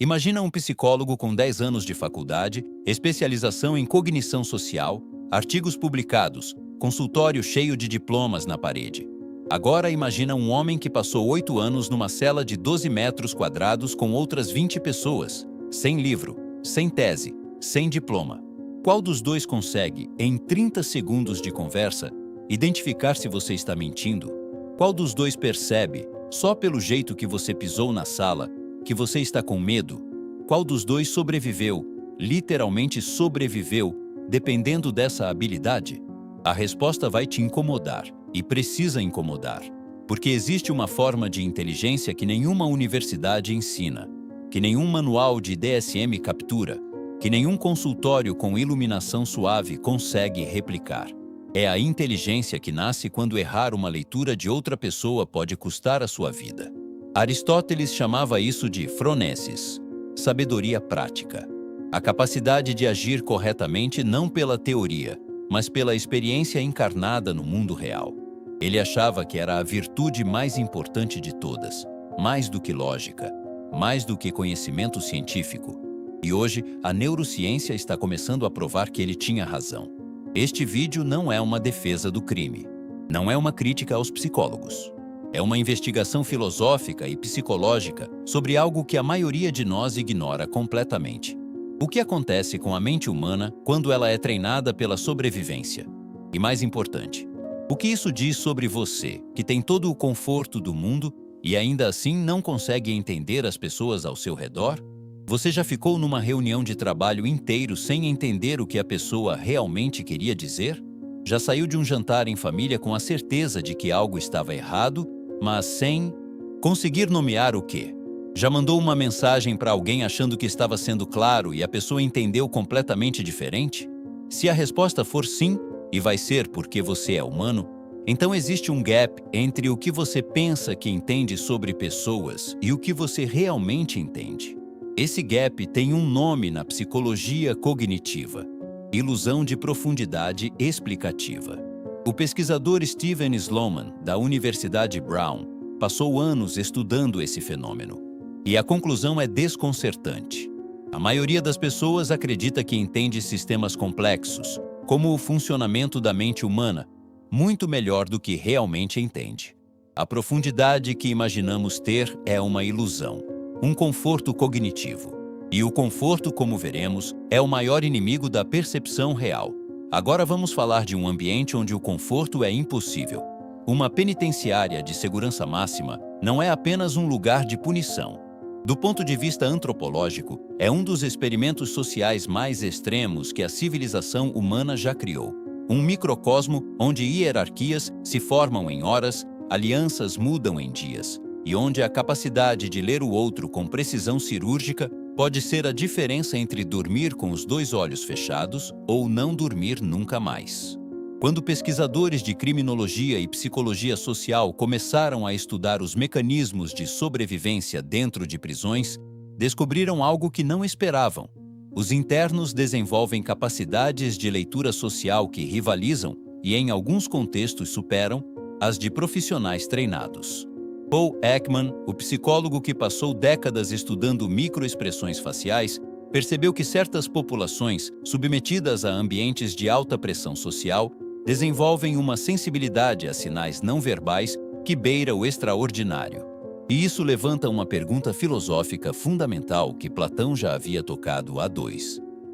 Imagina um psicólogo com 10 anos de faculdade, especialização em cognição social, artigos publicados, consultório cheio de diplomas na parede. Agora imagina um homem que passou 8 anos numa cela de 12 metros quadrados com outras 20 pessoas, sem livro, sem tese, sem diploma. Qual dos dois consegue, em 30 segundos de conversa, identificar se você está mentindo? Qual dos dois percebe, só pelo jeito que você pisou na sala, que você está com medo? Qual dos dois sobreviveu, literalmente sobreviveu, dependendo dessa habilidade? A resposta vai te incomodar, e precisa incomodar, porque existe uma forma de inteligência que nenhuma universidade ensina, que nenhum manual de DSM captura, que nenhum consultório com iluminação suave consegue replicar. É a inteligência que nasce quando errar uma leitura de outra pessoa pode custar a sua vida. Aristóteles chamava isso de phronesis, sabedoria prática. A capacidade de agir corretamente não pela teoria, mas pela experiência encarnada no mundo real. Ele achava que era a virtude mais importante de todas, mais do que lógica, mais do que conhecimento científico. E hoje, a neurociência está começando a provar que ele tinha razão. Este vídeo não é uma defesa do crime. Não é uma crítica aos psicólogos. É uma investigação filosófica e psicológica sobre algo que a maioria de nós ignora completamente. O que acontece com a mente humana quando ela é treinada pela sobrevivência? E mais importante, o que isso diz sobre você, que tem todo o conforto do mundo e ainda assim não consegue entender as pessoas ao seu redor? Você já ficou numa reunião de trabalho inteiro sem entender o que a pessoa realmente queria dizer? Já saiu de um jantar em família com a certeza de que algo estava errado, mas sem conseguir nomear o quê? Já mandou uma mensagem para alguém achando que estava sendo claro e a pessoa entendeu completamente diferente? Se a resposta for sim, e vai ser porque você é humano, então existe um gap entre o que você pensa que entende sobre pessoas e o que você realmente entende. Esse gap tem um nome na psicologia cognitiva: ilusão de profundidade explicativa. O pesquisador Steven Sloman, da Universidade Brown, passou anos estudando esse fenômeno. E a conclusão é desconcertante. A maioria das pessoas acredita que entende sistemas complexos, como o funcionamento da mente humana, muito melhor do que realmente entende. A profundidade que imaginamos ter é uma ilusão, um conforto cognitivo. E o conforto, como veremos, é o maior inimigo da percepção real. Agora vamos falar de um ambiente onde o conforto é impossível. Uma penitenciária de segurança máxima não é apenas um lugar de punição. Do ponto de vista antropológico, é um dos experimentos sociais mais extremos que a civilização humana já criou. Um microcosmo onde hierarquias se formam em horas, alianças mudam em dias, e onde a capacidade de ler o outro com precisão cirúrgica pode ser a diferença entre dormir com os 2 olhos fechados ou não dormir nunca mais. Quando pesquisadores de criminologia e psicologia social começaram a estudar os mecanismos de sobrevivência dentro de prisões, descobriram algo que não esperavam. Os internos desenvolvem capacidades de leitura social que rivalizam e, em alguns contextos, superam as de profissionais treinados. Paul Ekman, o psicólogo que passou décadas estudando microexpressões faciais, percebeu que certas populações, submetidas a ambientes de alta pressão social, desenvolvem uma sensibilidade a sinais não verbais que beira o extraordinário. E isso levanta uma pergunta filosófica fundamental que Platão já havia tocado há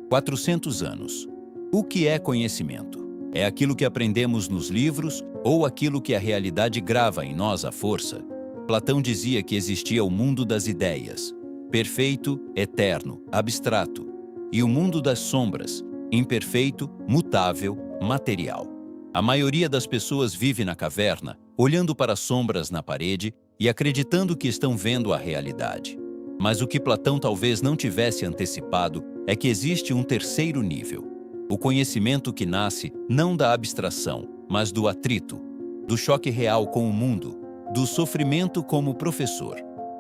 400 anos. O que é conhecimento? É aquilo que aprendemos nos livros ou aquilo que a realidade grava em nós à força? Platão dizia que existia o mundo das ideias, perfeito, eterno, abstrato, e o mundo das sombras, imperfeito, mutável, material. A maioria das pessoas vive na caverna, olhando para as sombras na parede e acreditando que estão vendo a realidade. Mas o que Platão talvez não tivesse antecipado é que existe um terceiro nível. O conhecimento que nasce não da abstração, mas do atrito, do choque real com o mundo, do sofrimento como professor.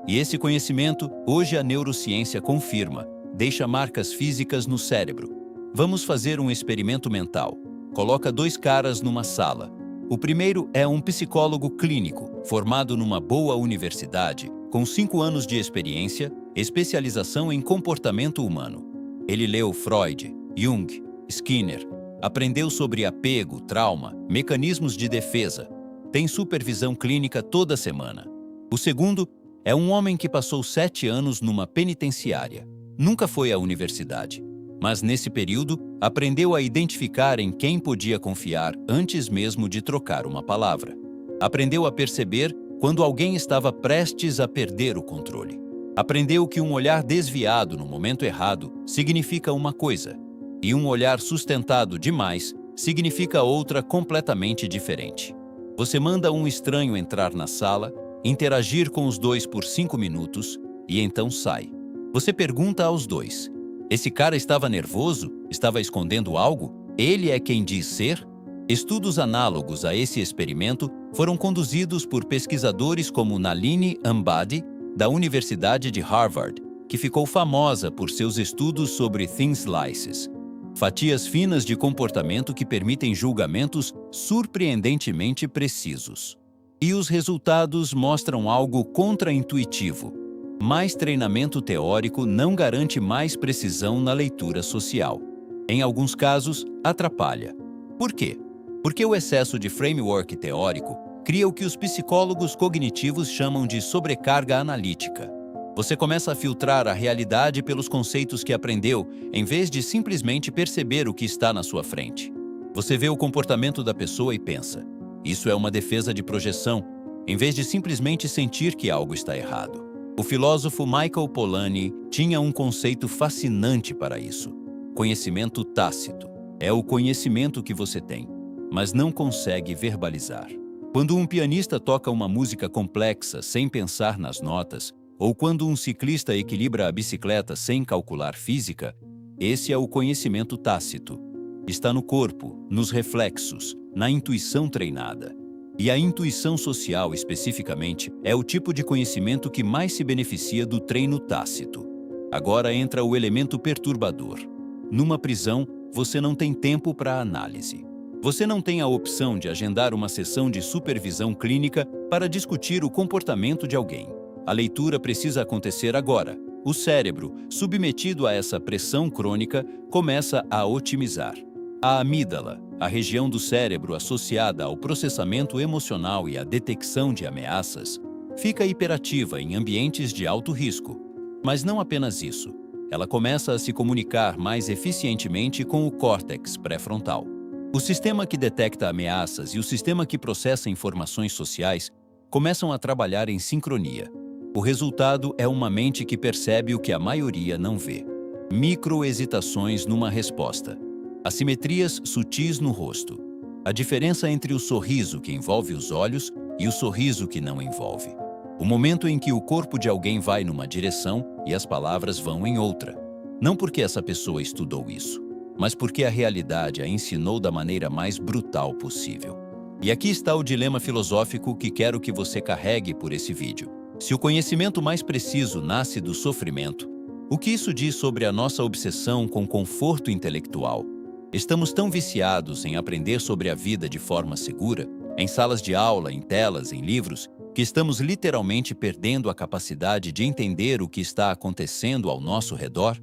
E esse conhecimento, hoje a neurociência confirma, deixa marcas físicas no cérebro. Vamos fazer um experimento mental. Coloca 2 caras numa sala. O primeiro é um psicólogo clínico, formado numa boa universidade, com 5 anos de experiência, especialização em comportamento humano. Ele leu Freud, Jung, Skinner, aprendeu sobre apego, trauma, mecanismos de defesa, tem supervisão clínica toda semana. O segundo é um homem que passou 7 anos numa penitenciária. Nunca foi à universidade, mas nesse período aprendeu a identificar em quem podia confiar antes mesmo de trocar uma palavra. Aprendeu a perceber quando alguém estava prestes a perder o controle. Aprendeu que um olhar desviado no momento errado significa uma coisa, e um olhar sustentado demais significa outra completamente diferente. Você manda um estranho entrar na sala, interagir com os dois por 5 minutos e então sai. Você pergunta aos dois: esse cara estava nervoso? Estava escondendo algo? Ele é quem diz ser? Estudos análogos a esse experimento foram conduzidos por pesquisadores como Nalini Ambady, da Universidade de Harvard, que ficou famosa por seus estudos sobre thin slices, fatias finas de comportamento que permitem julgamentos surpreendentemente precisos. E os resultados mostram algo contraintuitivo. Mais treinamento teórico não garante mais precisão na leitura social. Em alguns casos, atrapalha. Por quê? Porque o excesso de framework teórico cria o que os psicólogos cognitivos chamam de sobrecarga analítica. Você começa a filtrar a realidade pelos conceitos que aprendeu, em vez de simplesmente perceber o que está na sua frente. Você vê o comportamento da pessoa e pensa: isso é uma defesa de projeção, em vez de simplesmente sentir que algo está errado. O filósofo Michael Polanyi tinha um conceito fascinante para isso. Conhecimento tácito. É o conhecimento que você tem, mas não consegue verbalizar. Quando um pianista toca uma música complexa sem pensar nas notas, ou quando um ciclista equilibra a bicicleta sem calcular física, esse é o conhecimento tácito. Está no corpo, nos reflexos, na intuição treinada. E a intuição social, especificamente, é o tipo de conhecimento que mais se beneficia do treino tácito. Agora entra o elemento perturbador. Numa prisão, você não tem tempo para análise. Você não tem a opção de agendar uma sessão de supervisão clínica para discutir o comportamento de alguém. A leitura precisa acontecer agora. O cérebro, submetido a essa pressão crônica, começa a otimizar. A amígdala, a região do cérebro associada ao processamento emocional e à detecção de ameaças, fica hiperativa em ambientes de alto risco. Mas não apenas isso. Ela começa a se comunicar mais eficientemente com o córtex pré-frontal. O sistema que detecta ameaças e o sistema que processa informações sociais começam a trabalhar em sincronia. O resultado é uma mente que percebe o que a maioria não vê. Microhesitações numa resposta. Assimetrias sutis no rosto. A diferença entre o sorriso que envolve os olhos e o sorriso que não envolve. O momento em que o corpo de alguém vai numa direção e as palavras vão em outra. Não porque essa pessoa estudou isso, mas porque a realidade a ensinou da maneira mais brutal possível. E aqui está o dilema filosófico que quero que você carregue por esse vídeo. Se o conhecimento mais preciso nasce do sofrimento, o que isso diz sobre a nossa obsessão com conforto intelectual? Estamos tão viciados em aprender sobre a vida de forma segura, em salas de aula, em telas, em livros, que estamos literalmente perdendo a capacidade de entender o que está acontecendo ao nosso redor?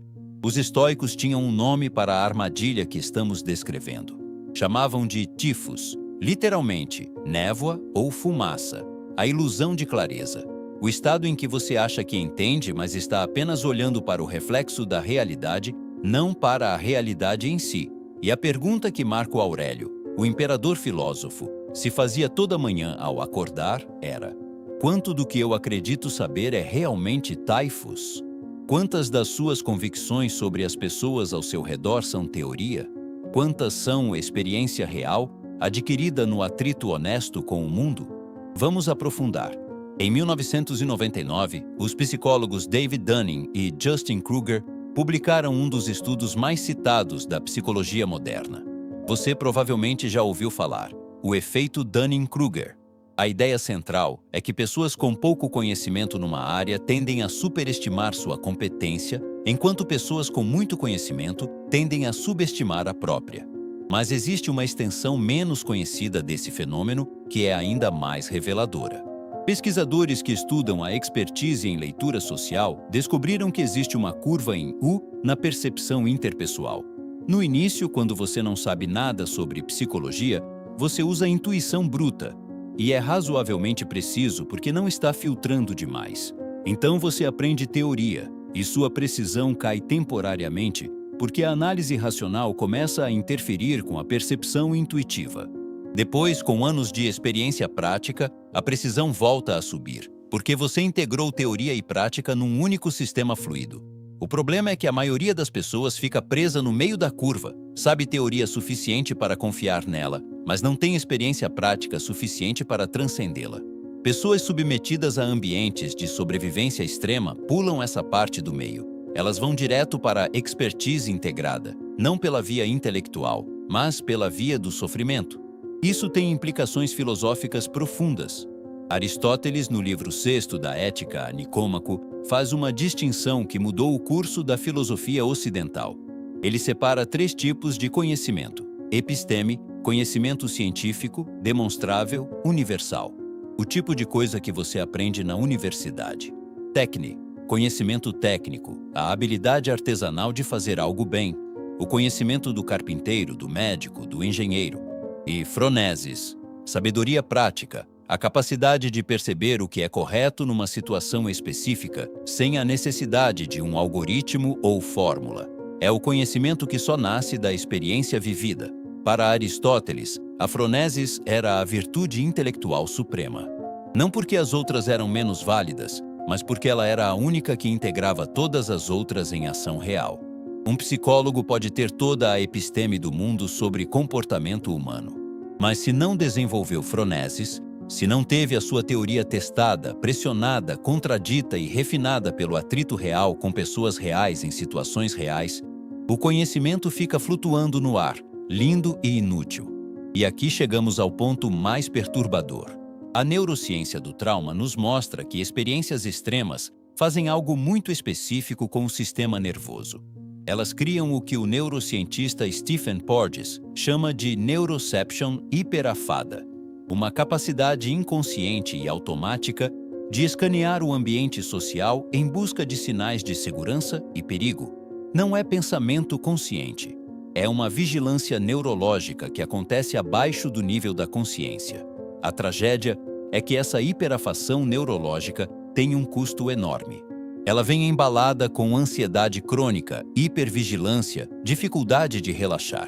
Os estoicos tinham um nome para a armadilha que estamos descrevendo. Chamavam de tifos, literalmente, névoa ou fumaça, a ilusão de clareza. O estado em que você acha que entende, mas está apenas olhando para o reflexo da realidade, não para a realidade em si. E a pergunta que Marco Aurélio, o imperador filósofo, se fazia toda manhã ao acordar era: quanto do que eu acredito saber é realmente taifos? Quantas das suas convicções sobre as pessoas ao seu redor são teoria? Quantas são experiência real, adquirida no atrito honesto com o mundo? Vamos aprofundar. Em 1999, os psicólogos David Dunning e Justin Kruger publicaram um dos estudos mais citados da psicologia moderna. Você provavelmente já ouviu falar, o efeito Dunning-Kruger. A ideia central é que pessoas com pouco conhecimento numa área tendem a superestimar sua competência, enquanto pessoas com muito conhecimento tendem a subestimar a própria. Mas existe uma extensão menos conhecida desse fenômeno que é ainda mais reveladora. Pesquisadores que estudam a expertise em leitura social descobriram que existe uma curva em U na percepção interpessoal. No início, quando você não sabe nada sobre psicologia, você usa intuição bruta e é razoavelmente preciso porque não está filtrando demais. Então você aprende teoria e sua precisão cai temporariamente porque a análise racional começa a interferir com a percepção intuitiva. Depois, com anos de experiência prática, a precisão volta a subir, porque você integrou teoria e prática num único sistema fluido. O problema é que a maioria das pessoas fica presa no meio da curva, sabe teoria suficiente para confiar nela, mas não tem experiência prática suficiente para transcendê-la. Pessoas submetidas a ambientes de sobrevivência extrema pulam essa parte do meio. Elas vão direto para a expertise integrada, não pela via intelectual, mas pela via do sofrimento. Isso tem implicações filosóficas profundas. Aristóteles, no livro sexto da Ética a Nicômaco, faz uma distinção que mudou o curso da filosofia ocidental. Ele separa 3 tipos de conhecimento: episteme, conhecimento científico, demonstrável, universal. O tipo de coisa que você aprende na universidade. Técne, conhecimento técnico, a habilidade artesanal de fazer algo bem. O conhecimento do carpinteiro, do médico, do engenheiro. E froneses, sabedoria prática, a capacidade de perceber o que é correto numa situação específica, sem a necessidade de um algoritmo ou fórmula. É o conhecimento que só nasce da experiência vivida. Para Aristóteles, a froneses era a virtude intelectual suprema. Não porque as outras eram menos válidas, mas porque ela era a única que integrava todas as outras em ação real. Um psicólogo pode ter toda a episteme do mundo sobre comportamento humano. Mas se não desenvolveu froneses, se não teve a sua teoria testada, pressionada, contradita e refinada pelo atrito real com pessoas reais em situações reais, o conhecimento fica flutuando no ar, lindo e inútil. E aqui chegamos ao ponto mais perturbador. A neurociência do trauma nos mostra que experiências extremas fazem algo muito específico com o sistema nervoso. Elas criam o que o neurocientista Stephen Porges chama de neuroception hiperafada, uma capacidade inconsciente e automática de escanear o ambiente social em busca de sinais de segurança e perigo. Não é pensamento consciente, é uma vigilância neurológica que acontece abaixo do nível da consciência. A tragédia é que essa hiperafação neurológica tem um custo enorme. Ela vem embalada com ansiedade crônica, hipervigilância, dificuldade de relaxar.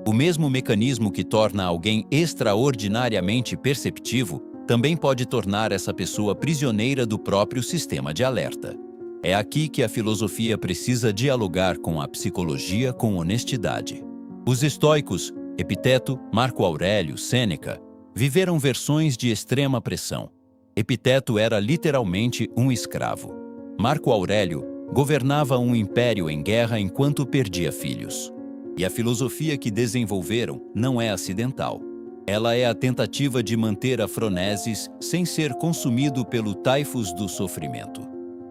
O mesmo mecanismo que torna alguém extraordinariamente perceptivo também pode tornar essa pessoa prisioneira do próprio sistema de alerta. É aqui que a filosofia precisa dialogar com a psicologia com honestidade. Os estoicos, Epiteto, Marco Aurélio, Sêneca, viveram versões de extrema pressão. Epiteto era literalmente um escravo. Marco Aurélio governava um império em guerra enquanto perdia filhos. E a filosofia que desenvolveram não é acidental. Ela é a tentativa de manter a froneses sem ser consumido pelo taifus do sofrimento.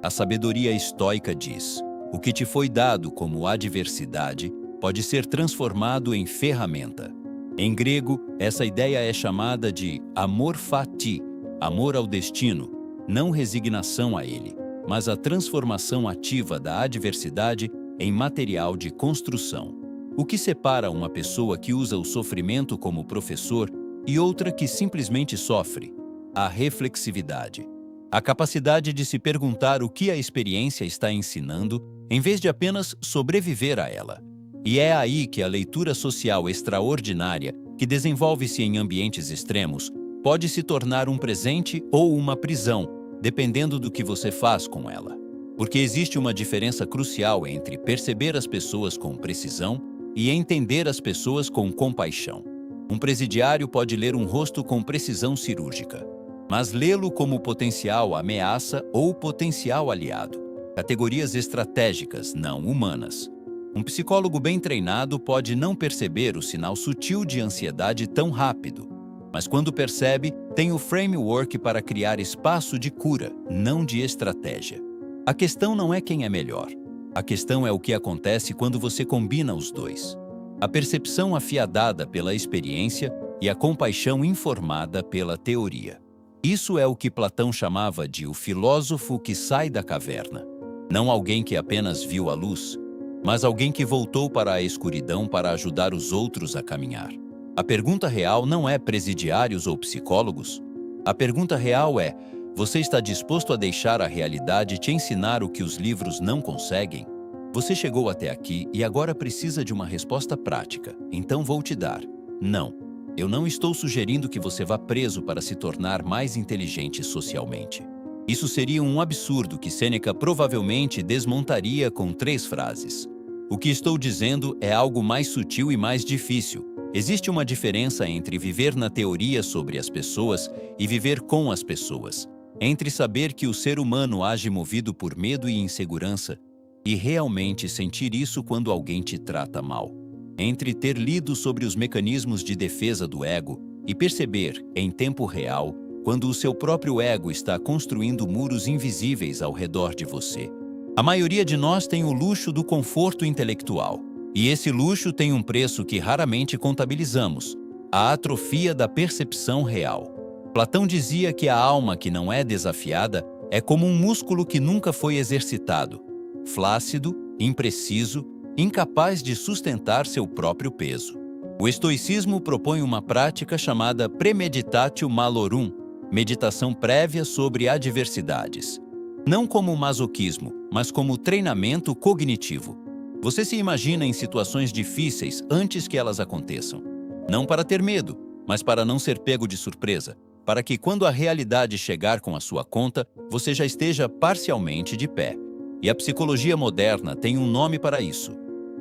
A sabedoria estoica diz: o que te foi dado como adversidade pode ser transformado em ferramenta. Em grego, essa ideia é chamada de amor fati, amor ao destino, não resignação a ele, mas a transformação ativa da adversidade em material de construção. O que separa uma pessoa que usa o sofrimento como professor e outra que simplesmente sofre? A reflexividade. A capacidade de se perguntar o que a experiência está ensinando, em vez de apenas sobreviver a ela. E é aí que a leitura social extraordinária, que desenvolve-se em ambientes extremos, pode se tornar um presente ou uma prisão, dependendo do que você faz com ela. Porque existe uma diferença crucial entre perceber as pessoas com precisão e entender as pessoas com compaixão. Um presidiário pode ler um rosto com precisão cirúrgica, mas lê-lo como potencial ameaça ou potencial aliado. Categorias estratégicas, não humanas. Um psicólogo bem treinado pode não perceber o sinal sutil de ansiedade tão rápido, mas quando percebe, tem o framework para criar espaço de cura, não de estratégia. A questão não é quem é melhor. A questão é o que acontece quando você combina os dois. A percepção afiadada pela experiência e a compaixão informada pela teoria. Isso é o que Platão chamava de o filósofo que sai da caverna. Não alguém que apenas viu a luz, mas alguém que voltou para a escuridão para ajudar os outros a caminhar. A pergunta real não é presidiários ou psicólogos. A pergunta real é: você está disposto a deixar a realidade te ensinar o que os livros não conseguem? Você chegou até aqui e agora precisa de uma resposta prática, então vou te dar. Não. Eu não estou sugerindo que você vá preso para se tornar mais inteligente socialmente. Isso seria um absurdo que Sêneca provavelmente desmontaria com 3 frases. O que estou dizendo é algo mais sutil e mais difícil. Existe uma diferença entre viver na teoria sobre as pessoas e viver com as pessoas. Entre saber que o ser humano age movido por medo e insegurança e realmente sentir isso quando alguém te trata mal. Entre ter lido sobre os mecanismos de defesa do ego e perceber, em tempo real, quando o seu próprio ego está construindo muros invisíveis ao redor de você. A maioria de nós tem o luxo do conforto intelectual, e esse luxo tem um preço que raramente contabilizamos: a atrofia da percepção real. Platão dizia que a alma que não é desafiada é como um músculo que nunca foi exercitado, flácido, impreciso, incapaz de sustentar seu próprio peso. O estoicismo propõe uma prática chamada premeditatio malorum, meditação prévia sobre adversidades. Não como masoquismo, mas como treinamento cognitivo. Você se imagina em situações difíceis antes que elas aconteçam. Não para ter medo, mas para não ser pego de surpresa, para que quando a realidade chegar com a sua conta, você já esteja parcialmente de pé. E a psicologia moderna tem um nome para isso: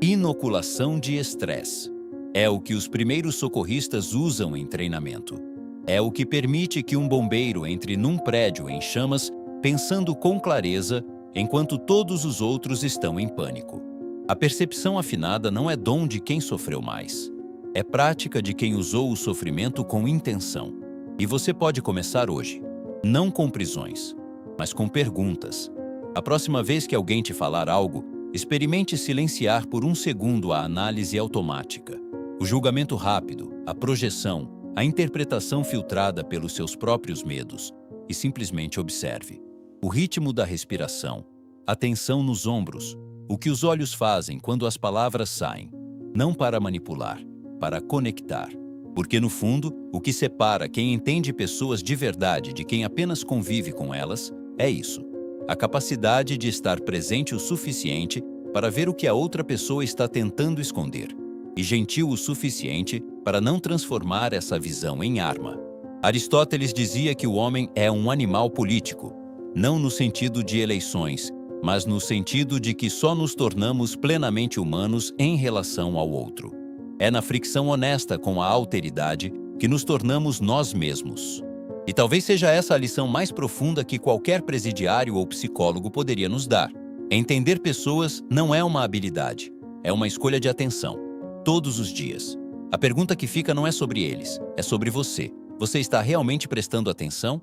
inoculação de estresse. É o que os primeiros socorristas usam em treinamento. É o que permite que um bombeiro entre num prédio em chamas, pensando com clareza, enquanto todos os outros estão em pânico. A percepção afinada não é dom de quem sofreu mais. É prática de quem usou o sofrimento com intenção. E você pode começar hoje, não com prisões, mas com perguntas. A próxima vez que alguém te falar algo, experimente silenciar por 1 segundo a análise automática, o julgamento rápido, a projeção, a interpretação filtrada pelos seus próprios medos, e simplesmente observe o ritmo da respiração, a tensão nos ombros, o que os olhos fazem quando as palavras saem, não para manipular, para conectar. Porque, no fundo, o que separa quem entende pessoas de verdade de quem apenas convive com elas é isso: a capacidade de estar presente o suficiente para ver o que a outra pessoa está tentando esconder, e gentil o suficiente para não transformar essa visão em arma. Aristóteles dizia que o homem é um animal político, não no sentido de eleições, mas no sentido de que só nos tornamos plenamente humanos em relação ao outro. É na fricção honesta com a alteridade que nos tornamos nós mesmos. E talvez seja essa a lição mais profunda que qualquer presidiário ou psicólogo poderia nos dar. Entender pessoas não é uma habilidade, é uma escolha de atenção, todos os dias. A pergunta que fica não é sobre eles, é sobre você. Você está realmente prestando atenção?